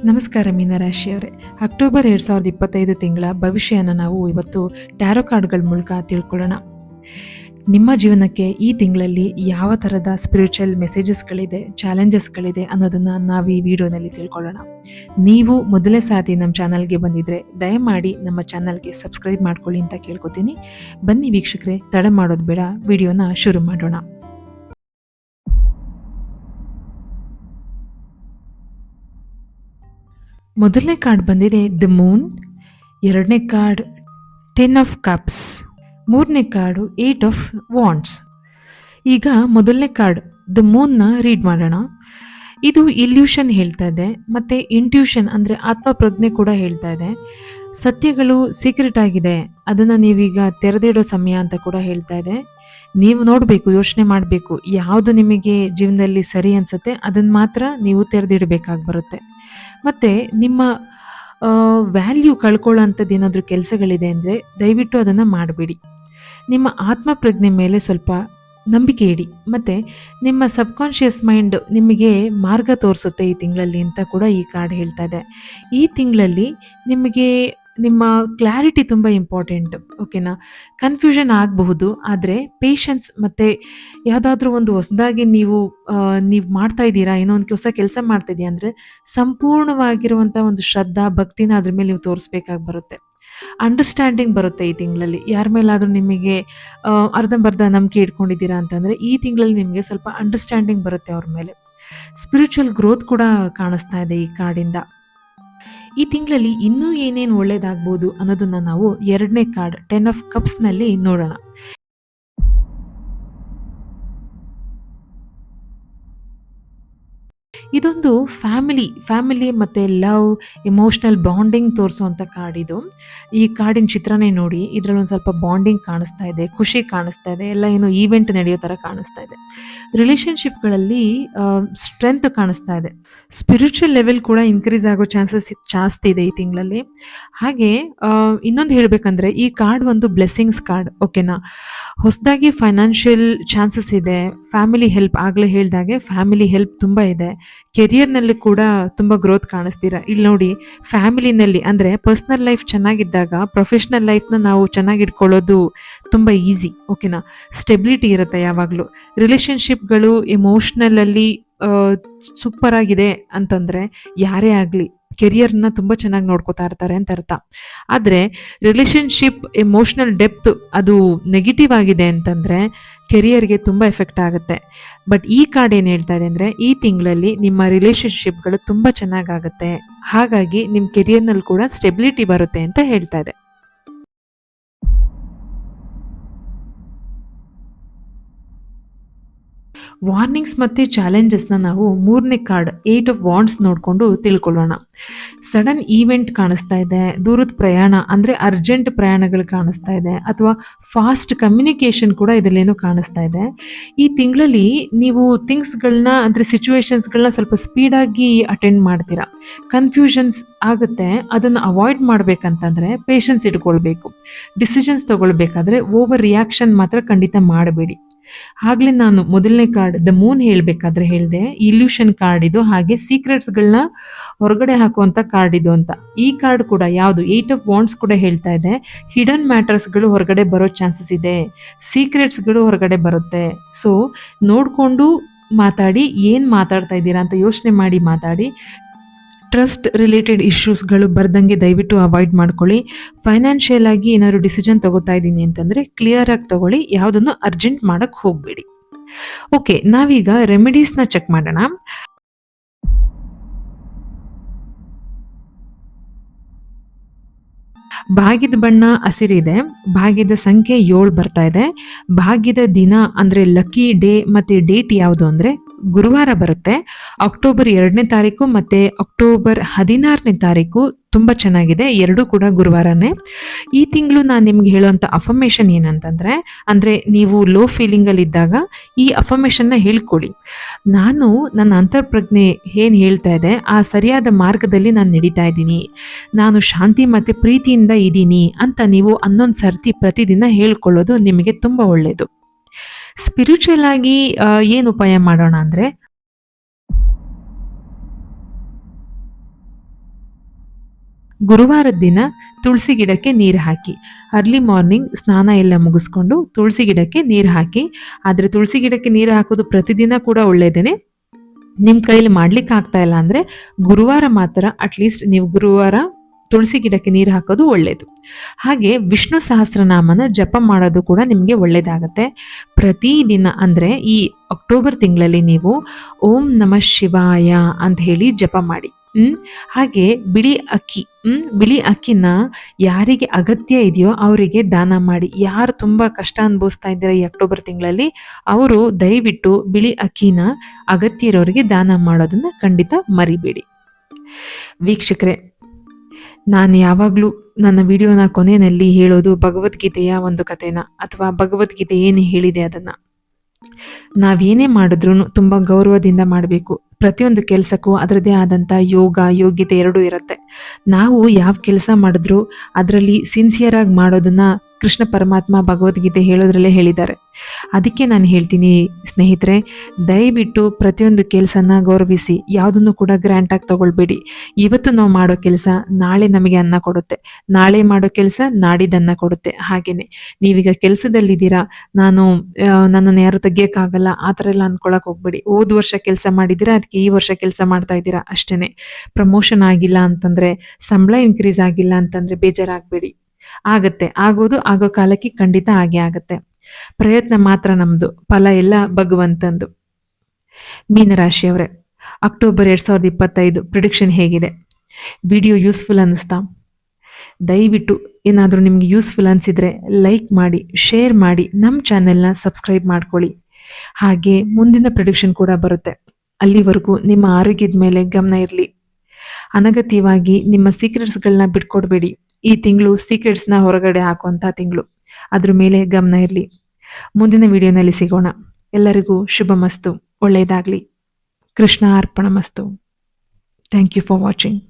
ನಮಸ್ಕಾರ ಮೀನರಾಶಿಯವರೇ. ಅಕ್ಟೋಬರ್ 2025 ತಿಂಗಳ ಭವಿಷ್ಯನ ನಾವು ಇವತ್ತು ಟ್ಯಾರೋ ಕಾರ್ಡ್ಗಳ ಮೂಲಕ ತಿಳ್ಕೊಳ್ಳೋಣ. ನಿಮ್ಮ ಜೀವನಕ್ಕೆ ಈ ತಿಂಗಳಲ್ಲಿ ಯಾವ ಥರದ ಸ್ಪಿರಿಚುವಲ್ ಮೆಸೇಜಸ್ಗಳಿದೆ, ಚಾಲೆಂಜಸ್ಗಳಿದೆ ಅನ್ನೋದನ್ನು ನಾವು ಈ ವಿಡಿಯೋನಲ್ಲಿ ತಿಳ್ಕೊಳ್ಳೋಣ. ನೀವು ಮೊದಲೇ ಸಾರಿ ನಮ್ಮ ಚಾನಲ್ಗೆ ಬಂದಿದ್ರೆ ದಯಮಾಡಿ ನಮ್ಮ ಚಾನಲ್ಗೆ ಸಬ್ಸ್ಕ್ರೈಬ್ ಮಾಡ್ಕೊಳ್ಳಿ ಅಂತ ಕೇಳ್ಕೊತೀನಿ. ಬನ್ನಿ ವೀಕ್ಷಕರೇ, ತಡ ಮಾಡೋದು ಬೇಡ, ವಿಡಿಯೋನ ಶುರು ಮಾಡೋಣ. ಮೊದಲನೇ ಕಾರ್ಡ್ ಬಂದಿದೆ ದ ಮೂನ್, ಎರಡನೇ ಕಾರ್ಡ್ 10 ಆಫ್ ಕಪ್ಸ್, ಮೂರನೇ ಕಾರ್ಡು 8 ಆಫ್ ವಾಂಡ್ಸ್. ಈಗ ಮೊದಲನೇ ಕಾರ್ಡ್ ದ ಮೂನ್ನ ರೀಡ್ ಮಾಡೋಣ. ಇದು ಇಲ್ಯೂಷನ್ ಹೇಳ್ತಾ ಇದೆ, ಮತ್ತು ಇಂಟ್ಯೂಷನ್ ಅಂದರೆ ಆತ್ಮಪ್ರಜ್ಞೆ ಕೂಡ ಹೇಳ್ತಾ ಇದೆ. ಸತ್ಯಗಳು ಸೀಕ್ರೆಟ್ ಆಗಿದೆ, ಅದನ್ನು ನೀವೀಗ ತೆರೆದಿಡೋ ಸಮಯ ಅಂತ ಕೂಡ ಹೇಳ್ತಾ ಇದೆ. ನೀವು ನೋಡಬೇಕು, ಯೋಚನೆ ಮಾಡಬೇಕು, ಯಾವುದು ನಿಮಗೆ ಜೀವನದಲ್ಲಿ ಸರಿ ಅನಿಸುತ್ತೆ ಅದನ್ನು ಮಾತ್ರ ನೀವು ತೆರೆದಿಡಬೇಕಾಗಿ ಬರುತ್ತೆ. ಮತ್ತು ನಿಮ್ಮ ವ್ಯಾಲ್ಯೂ ಕಳ್ಕೊಳ್ಳೋ ಅಂಥದ್ದು ಏನಾದರೂ ಕೆಲಸಗಳಿದೆ ಅಂದರೆ ದಯವಿಟ್ಟು ಅದನ್ನು ಮಾಡಬೇಡಿ. ನಿಮ್ಮ ಆತ್ಮಪ್ರಜ್ಞೆ ಮೇಲೆ ಸ್ವಲ್ಪ ನಂಬಿಕೆ ಇಡಿ, ಮತ್ತು ನಿಮ್ಮ ಸಬ್ಕಾನ್ಷಿಯಸ್ ಮೈಂಡ್ ನಿಮಗೆ ಮಾರ್ಗ ತೋರಿಸುತ್ತೆ ಈ ತಿಂಗಳಲ್ಲಿ ಅಂತ ಕೂಡ ಈ ಕಾರ್ಡ್ ಹೇಳ್ತಾ ಇದೆ. ಈ ತಿಂಗಳಲ್ಲಿ ನಿಮಗೆ ನಿಮ್ಮ ಕ್ಲಾರಿಟಿ ತುಂಬ ಇಂಪಾರ್ಟೆಂಟ್, ಓಕೆನಾ. ಕನ್ಫ್ಯೂಷನ್ ಆಗಬಹುದು, ಆದರೆ ಪೇಷನ್ಸ್ ಮತ್ತು ಯಾವುದಾದ್ರೂ ಒಂದು ಹೊಸದಾಗಿ ನೀವು ಮಾಡ್ತಾ ಇದ್ದೀರಾ, ಏನೋ ಒಂದು ಹೊಸ ಕೆಲಸ ಮಾಡ್ತಾ ಇದೆಯಾ ಅಂದರೆ ಸಂಪೂರ್ಣವಾಗಿರುವಂಥ ಒಂದು ಶ್ರದ್ಧಾ ಭಕ್ತಿನ ಅದ್ರ ಮೇಲೆ ನೀವು ತೋರಿಸ್ಬೇಕಾಗಿ ಬರುತ್ತೆ. ಅಂಡರ್ಸ್ಟ್ಯಾಂಡಿಂಗ್ ಬರುತ್ತೆ ಈ ತಿಂಗಳಲ್ಲಿ. ಯಾರ ಮೇಲಾದರೂ ನಿಮಗೆ ಅರ್ಧಂಬರ್ಧ ನಂಬಿಕೆ ಇಟ್ಕೊಂಡಿದ್ದೀರಾ ಅಂತಂದರೆ ಈ ತಿಂಗಳಲ್ಲಿ ನಿಮಗೆ ಸ್ವಲ್ಪ ಅಂಡರ್ಸ್ಟ್ಯಾಂಡಿಂಗ್ ಬರುತ್ತೆ ಅವ್ರ ಮೇಲೆ. ಸ್ಪಿರಿಚುವಲ್ ಗ್ರೋತ್ ಕೂಡ ಕಾಣಿಸ್ತಾ ಇದೆ ಈ ಕಾರ್ಡಿಂದ. ಈ ತಿಂಗಳಲ್ಲಿ ಇನ್ನೂ ಏನೇನು ಒಳ್ಳೇದಾಗ್ಬೋದು ಅನ್ನೋದನ್ನು ನಾವು ಎರಡನೇ ಕಾರ್ಡ್ 10 ಆಫ್ ಕಪ್ಸ್ನಲ್ಲಿ ನೋಡೋಣ. ಇದೊಂದು ಫ್ಯಾಮಿಲಿ ಮತ್ತು ಲವ್, ಎಮೋಷ್ನಲ್ ಬಾಂಡಿಂಗ್ ತೋರಿಸುವಂಥ ಕಾರ್ಡ್ ಇದು. ಈ ಕಾರ್ಡಿನ ಚಿತ್ರನೇ ನೋಡಿ, ಇದರಲ್ಲಿ ಒಂದು ಸ್ವಲ್ಪ ಬಾಂಡಿಂಗ್ ಕಾಣಿಸ್ತಾ ಇದೆ, ಖುಷಿ ಕಾಣಿಸ್ತಾ ಇದೆ, ಎಲ್ಲ ಏನೋ ಈವೆಂಟ್ ನಡೆಯೋ ಥರ ಕಾಣಿಸ್ತಾ ಇದೆ. ರಿಲೇಷನ್ಶಿಪ್ಗಳಲ್ಲಿ ಸ್ಟ್ರೆಂತ್ ಕಾಣಿಸ್ತಾ ಇದೆ. ಸ್ಪಿರಿಚುವಲ್ ಲೆವೆಲ್ ಕೂಡ ಇನ್ಕ್ರೀಸ್ ಆಗೋ ಚಾನ್ಸಸ್ ಜಾಸ್ತಿ ಇದೆ ಈ ತಿಂಗಳಲ್ಲಿ. ಹಾಗೆ ಇನ್ನೊಂದು ಹೇಳಬೇಕಂದ್ರೆ ಈ ಕಾರ್ಡ್ ಒಂದು ಬ್ಲೆಸ್ಸಿಂಗ್ಸ್ ಕಾರ್ಡ್, ಓಕೆನಾ. ಹೊಸದಾಗಿ ಫೈನಾನ್ಷಿಯಲ್ ಚಾನ್ಸಸ್ ಇದೆ, ಫ್ಯಾಮಿಲಿ ಹೆಲ್ಪ್, ಆಗಲೇ ಹೇಳ್ದಾಗೆ ಫ್ಯಾಮಿಲಿ ಹೆಲ್ಪ್ ತುಂಬ ಇದೆ. ಕೆರಿಯರ್ನಲ್ಲಿ ಕೂಡ ತುಂಬ ಗ್ರೋತ್ ಕಾಣಿಸ್ತೀರಾ. ಇಲ್ಲಿ ನೋಡಿ, ಫ್ಯಾಮಿಲಿನಲ್ಲಿ ಅಂದರೆ ಪರ್ಸ್ನಲ್ ಲೈಫ್ ಚೆನ್ನಾಗಿದ್ದಾಗ ಪ್ರೊಫೆಷ್ನಲ್ ಲೈಫ್ನ ನಾವು ಚೆನ್ನಾಗಿಟ್ಕೊಳ್ಳೋದು ತುಂಬ ಈಸಿ, ಓಕೆನಾ. ಸ್ಟೆಬಿಲಿಟಿ ಇರುತ್ತೆ ಯಾವಾಗಲೂ. ರಿಲೇಷನ್ಶಿಪ್ಗಳು ಎಮೋಷ್ನಲಲ್ಲಿ ಸೂಪರ್ ಆಗಿದೆ ಅಂತಂದರೆ ಯಾರೇ ಆಗಲಿ ಕೆರಿಯರ್ನ ತುಂಬ ಚೆನ್ನಾಗಿ ನೋಡ್ಕೋತಾ ಇರ್ತಾರೆ ಅಂತ ಅರ್ಥ. ಆದರೆ ರಿಲೇಷನ್ಶಿಪ್ ಎಮೋಷ್ನಲ್ ಡೆಪ್ತ್ ಅದು ನೆಗೆಟಿವ್ ಆಗಿದೆ ಅಂತಂದರೆ ಕೆರಿಯರ್ಗೆ ತುಂಬ ಎಫೆಕ್ಟ್ ಆಗುತ್ತೆ. ಬಟ್ ಈ ಕಾರ್ಡ್ ಏನು ಹೇಳ್ತಾ ಇದೆ ಅಂದರೆ ಈ ತಿಂಗಳಲ್ಲಿ ನಿಮ್ಮ ರಿಲೇಷನ್ಶಿಪ್ಗಳು ತುಂಬ ಚೆನ್ನಾಗಾಗುತ್ತೆ, ಹಾಗಾಗಿ ನಿಮ್ಮ ಕೆರಿಯರ್ನಲ್ಲಿ ಕೂಡ ಸ್ಟೆಬಿಲಿಟಿ ಬರುತ್ತೆ ಅಂತ ಹೇಳ್ತಾ ಇದೆ. ವಾರ್ನಿಂಗ್ಸ್ ಮತ್ತು ಚಾಲೆಂಜಸ್ನ ನಾವು ಮೂರನೇ ಕಾರ್ಡ್ 8 ಆಫ್ ವಾಂಡ್ಸ್ ನೋಡಿಕೊಂಡು ತಿಳ್ಕೊಳ್ಳೋಣ. ಸಡನ್ ಈವೆಂಟ್ ಕಾಣಿಸ್ತಾ ಇದೆ, ದೂರದ ಪ್ರಯಾಣ ಅಂದರೆ ಅರ್ಜೆಂಟ್ ಪ್ರಯಾಣಗಳು ಕಾಣಿಸ್ತಾ ಇದೆ, ಅಥವಾ ಫಾಸ್ಟ್ ಕಮ್ಯುನಿಕೇಷನ್ ಕೂಡ ಇದರಲ್ಲೇನೋ ಕಾಣಿಸ್ತಾ ಇದೆ. ಈ ತಿಂಗಳಲ್ಲಿ ನೀವು ಥಿಂಗ್ಸ್ಗಳನ್ನ ಅಂದರೆ ಸಿಚುವೇಶನ್ಸ್ಗಳನ್ನ ಸ್ವಲ್ಪ ಸ್ಪೀಡಾಗಿ ಅಟೆಂಡ್ ಮಾಡ್ತೀರಾ. ಕನ್ಫ್ಯೂಷನ್ಸ್ ಆಗುತ್ತೆ, ಅದನ್ನು ಅವಾಯ್ಡ್ ಮಾಡಬೇಕಂತಂದರೆ ಪೇಷನ್ಸ್ ಇಟ್ಕೊಳ್ಬೇಕು. ಡಿಸಿಷನ್ಸ್ ತೊಗೊಳ್ಬೇಕಾದ್ರೆ ಓವರ್ ರಿಯಾಕ್ಷನ್ ಮಾತ್ರ ಖಂಡಿತ ಮಾಡಬೇಡಿ. ಆಗಲೇ ನಾನು ಮೊದಲನೇ ಕಾರ್ಡ್ ದ ಮೂನ್ ಹೇಳಬೇಕಾದ್ರೆ ಹೇಳಿದೆ, ಇಲ್ಯೂಷನ್ ಕಾರ್ಡ್ ಇದು, ಹಾಗೆ ಸೀಕ್ರೆಟ್ಸ್ಗಳನ್ನ ಹೊರಗಡೆ ಹಾಕುವಂಥ ಕಾರ್ಡ್ ಇದು ಅಂತ. ಈ ಕಾರ್ಡ್ ಕೂಡ ಯಾವುದು 8 ಆಫ್ ವಾಂಡ್ಸ್ ಕೂಡ ಹೇಳ್ತಾ ಇದೆ, ಹಿಡನ್ ಮ್ಯಾಟರ್ಸ್ಗಳು ಹೊರಗಡೆ ಬರೋ ಚಾನ್ಸಸ್ ಇದೆ, ಸೀಕ್ರೆಟ್ಸ್ಗಳು ಹೊರಗಡೆ ಬರುತ್ತೆ. ಸೊ ನೋಡಿಕೊಂಡು ಮಾತಾಡಿ, ಏನು ಮಾತಾಡ್ತಾ ಇದ್ದೀರಾ ಅಂತ ಯೋಚನೆ ಮಾಡಿ ಮಾತಾಡಿ. ಟ್ರಸ್ಟ್ ರಿಲೇಟೆಡ್ ಇಶ್ಯೂಸ್ಗಳು ಬರ್ದಂಗೆ ದಯವಿಟ್ಟು ಅವಾಯ್ಡ್ ಮಾಡ್ಕೊಳ್ಳಿ. ಫೈನಾನ್ಷಿಯಲ್ ಆಗಿ ಏನಾದ್ರು ಡಿಸಿಷನ್ ತಗೋತಾ ಇದ್ದೀನಿ ಅಂತಂದರೆ ಕ್ಲಿಯರ್ ಆಗಿ ತಗೊಳ್ಳಿ, ಯಾವುದನ್ನು ಅರ್ಜೆಂಟ್ ಮಾಡೋಕ್ಕೆ ಹೋಗಬೇಡಿ. ಓಕೆ, ನಾವೀಗ ರೆಮಿಡೀಸ್ನ ಚೆಕ್ ಮಾಡೋಣ. ಭಾಗ್ಯದ ಬಣ್ಣ ಹಸಿರಿದೆ, ಭಾಗ್ಯದ ಸಂಖ್ಯೆ 7 ಬರ್ತಾ ಇದೆ, ಭಾಗ್ಯದ ದಿನ ಅಂದರೆ ಲಕ್ಕಿ ಡೇ ಮತ್ತು ಡೇಟ್ ಯಾವುದು ಅಂದರೆ ಗುರುವಾರ ಬರುತ್ತೆ. ಅಕ್ಟೋಬರ್ 2ನೇ ತಾರೀಕು ಮತ್ತು ಅಕ್ಟೋಬರ್ 16ನೇ ತಾರೀಕು ತುಂಬ ಚೆನ್ನಾಗಿದೆ, ಎರಡೂ ಕೂಡ ಗುರುವಾರನೇ. ಈ ತಿಂಗಳು ನಾನು ನಿಮ್ಗೆ ಹೇಳುವಂಥ ಅಫರ್ಮೇಷನ್ ಏನಂತಂದರೆ, ಅಂದರೆ ನೀವು ಲೋ ಫೀಲಿಂಗಲ್ಲಿದ್ದಾಗ ಈ ಅಫರ್ಮೇಷನ್ನ ಹೇಳ್ಕೊಳ್ಳಿ. ನಾನು ನನ್ನ ಅಂತರ್ಪ್ರಜ್ಞೆ ಏನು ಹೇಳ್ತಾ ಇದೆ ಆ ಸರಿಯಾದ ಮಾರ್ಗದಲ್ಲಿ ನಾನು ನಡೀತಾ ಇದ್ದೀನಿ, ನಾನು ಶಾಂತಿ ಮತ್ತು ಪ್ರೀತಿಯಿಂದ ಇದ್ದೀನಿ ಅಂತ ನೀವು ಅನ್ನೊಂದು ಸರ್ತಿ ಪ್ರತಿದಿನ ಹೇಳ್ಕೊಳ್ಳೋದು ನಿಮಗೆ ತುಂಬ ಒಳ್ಳೆಯದು. ಸ್ಪಿರಿಚುವಲ್ ಆಗಿ ಏನು ಉಪಾಯ ಮಾಡೋಣ ಅಂದರೆ ಗುರುವಾರದ ದಿನ ತುಳಸಿ ಗಿಡಕ್ಕೆ ನೀರು ಹಾಕಿ. ಅರ್ಲಿ ಮಾರ್ನಿಂಗ್ ಸ್ನಾನ ಎಲ್ಲ ಮುಗಿಸ್ಕೊಂಡು ತುಳಸಿ ಗಿಡಕ್ಕೆ ನೀರು ಹಾಕಿ. ಆದರೆ ತುಳಸಿ ಗಿಡಕ್ಕೆ ನೀರು ಹಾಕೋದು ಪ್ರತಿದಿನ ಕೂಡ ಒಳ್ಳೆಯದೇನೆ. ನಿಮ್ಮ ಕೈಲಿ ಮಾಡ್ಲಿಕ್ಕೆ ಆಗ್ತಾ ಇಲ್ಲ ಅಂದರೆ ಗುರುವಾರ ಮಾತ್ರ ಅಟ್ಲೀಸ್ಟ್ ನೀವು ಗುರುವಾರ ತುಳಸಿ ಗಿಡಕ್ಕೆ ನೀರು ಹಾಕೋದು ಒಳ್ಳೆಯದು. ಹಾಗೆ ವಿಷ್ಣು ಸಹಸ್ರನಾಮನ ಜಪ ಮಾಡೋದು ಕೂಡ ನಿಮಗೆ ಒಳ್ಳೆಯದಾಗತ್ತೆ. ಪ್ರತಿದಿನ ಅಂದರೆ ಈ ಅಕ್ಟೋಬರ್ ತಿಂಗಳಲ್ಲಿ ನೀವು ಓಂ ನಮಃ ಶಿವಾಯ ಅಂತ ಹೇಳಿ ಜಪ ಮಾಡಿ. ಹಾಗೆ ಬಿಳಿ ಅಕ್ಕಿನ ಯಾರಿಗೆ ಅಗತ್ಯ ಇದೆಯೋ ಅವರಿಗೆ ದಾನ ಮಾಡಿ. ಯಾರು ತುಂಬ ಕಷ್ಟ ಅನುಭವಿಸ್ತಾ ಇದ್ದಾರೆ ಈ ಅಕ್ಟೋಬರ್ ತಿಂಗಳಲ್ಲಿ, ಅವರು ದಯವಿಟ್ಟು ಬಿಳಿ ಅಕ್ಕಿನ ಅಗತ್ಯ ಇರೋರಿಗೆ ದಾನ ಮಾಡೋದನ್ನ ಖಂಡಿತ ಮರಿಬೇಡಿ. ವೀಕ್ಷಕರೇ, ನಾನು ಯಾವಾಗಲೂ ನನ್ನ ವಿಡಿಯೋನ ಕೊನೆಯಲ್ಲಿ ಹೇಳೋದು ಭಗವದ್ಗೀತೆಯ ಒಂದು ಕಥೆನ ಅಥವಾ ಭಗವದ್ಗೀತೆ ಏನು ಹೇಳಿದೆ ಅದನ್ನು. ನಾವೇನೇ ಮಾಡಿದ್ರೂ ತುಂಬ ಗೌರವದಿಂದ ಮಾಡಬೇಕು. ಪ್ರತಿಯೊಂದು ಕೆಲಸಕ್ಕೂ ಅದರದೇ ಆದಂಥ ಯೋಗ್ಯತೆ ಎರಡೂ ಇರುತ್ತೆ. ನಾವು ಯಾವ ಕೆಲಸ ಮಾಡಿದ್ರೂ ಅದರಲ್ಲಿ ಸಿನ್ಸಿಯರಾಗಿ ಮಾಡೋದನ್ನು ಕೃಷ್ಣ ಪರಮಾತ್ಮ ಭಗವದ್ಗೀತೆ ಹೇಳೋದ್ರಲ್ಲೇ ಹೇಳಿದ್ದಾರೆ. ಅದಕ್ಕೆ ನಾನು ಹೇಳ್ತೀನಿ ಸ್ನೇಹಿತರೆ, ದಯವಿಟ್ಟು ಪ್ರತಿಯೊಂದು ಕೆಲಸನ ಗೌರವಿಸಿ, ಯಾವುದನ್ನು ಕೂಡ ಗ್ರ್ಯಾಂಟಾಗಿ ತಗೊಳ್ಬೇಡಿ. ಇವತ್ತು ನಾವು ಮಾಡೋ ಕೆಲಸ ನಾಳೆ ನಮಗೆ ಅನ್ನ ಕೊಡುತ್ತೆ, ನಾಳೆ ಮಾಡೋ ಕೆಲಸ ನಾಡಿದ್ದನ್ನ ಕೊಡುತ್ತೆ. ಹಾಗೆಯೇ ನೀವೀಗ ಕೆಲಸದಲ್ಲಿದ್ದೀರಾ, ನನ್ನನ್ನು ಯಾರು ತೆಗಿಯೋಕ್ಕಾಗಲ್ಲ ಆ ಥರ ಎಲ್ಲ ಅಂದ್ಕೊಳಕ್ಕೆ ಹೋಗ್ಬೇಡಿ. ಹೋದ ವರ್ಷ ಕೆಲಸ ಮಾಡಿದ್ದೀರಾ, ಅದಕ್ಕೆ ಈ ವರ್ಷ ಕೆಲಸ ಮಾಡ್ತಾ ಇದ್ದೀರಾ ಅಷ್ಟೇ. ಪ್ರಮೋಷನ್ ಆಗಿಲ್ಲ ಅಂತಂದರೆ, ಸಂಬಳ ಇನ್ಕ್ರೀಸ್ ಆಗಿಲ್ಲ ಅಂತಂದರೆ ಬೇಜಾರಾಗಬೇಡಿ. ಆಗೋ ಕಾಲಕ್ಕೆ ಖಂಡಿತ ಆಗತ್ತೆ. ಪ್ರಯತ್ನ ಮಾತ್ರ ನಮ್ಮದು, ಫಲ ಎಲ್ಲ ಭಗವಂತಂದು. ಮೀನರಾಶಿಯವರೇ, ಅಕ್ಟೋಬರ್ 2025 ಪ್ರಿಡಿಕ್ಷನ್ ಹೇಗಿದೆ? ವಿಡಿಯೋ ಯೂಸ್ಫುಲ್ ಅನ್ನಿಸ್ತಾ? ದಯವಿಟ್ಟು ಏನಾದರೂ ನಿಮಗೆ ಯೂಸ್ಫುಲ್ ಅನಿಸಿದರೆ ಲೈಕ್ ಮಾಡಿ, ಶೇರ್ ಮಾಡಿ, ನಮ್ಮ ಚಾನೆಲ್ನ ಸಬ್ಸ್ಕ್ರೈಬ್ ಮಾಡ್ಕೊಳ್ಳಿ. ಹಾಗೆ ಮುಂದಿನ ಪ್ರಿಡಿಕ್ಷನ್ ಕೂಡ ಬರುತ್ತೆ. ಅಲ್ಲಿವರೆಗೂ ನಿಮ್ಮ ಆರೋಗ್ಯದ ಮೇಲೆ ಗಮನ ಇರಲಿ. ಅನಗತ್ಯವಾಗಿ ನಿಮ್ಮ ಸೀಕ್ರೆಟ್ಸ್ಗಳನ್ನ ಬಿಟ್ಕೊಡ್ಬೇಡಿ. ಈ ತಿಂಗಳು ಸೀಕ್ರೆಟ್ಸ್ನ ಹೊರಗಡೆ ಹಾಕುವಂಥ ತಿಂಗಳು, ಅದ್ರ ಮೇಲೆ ಗಮನ ಇರಲಿ. ಮುಂದಿನ ವಿಡಿಯೋನಲ್ಲಿ ಸಿಗೋಣ. ಎಲ್ಲರಿಗೂ ಶುಭ ಮಸ್ತು, ಒಳ್ಳೆಯದಾಗಲಿ. ಕೃಷ್ಣ ಅರ್ಪಣ ಮಸ್ತು. Thank you for watching.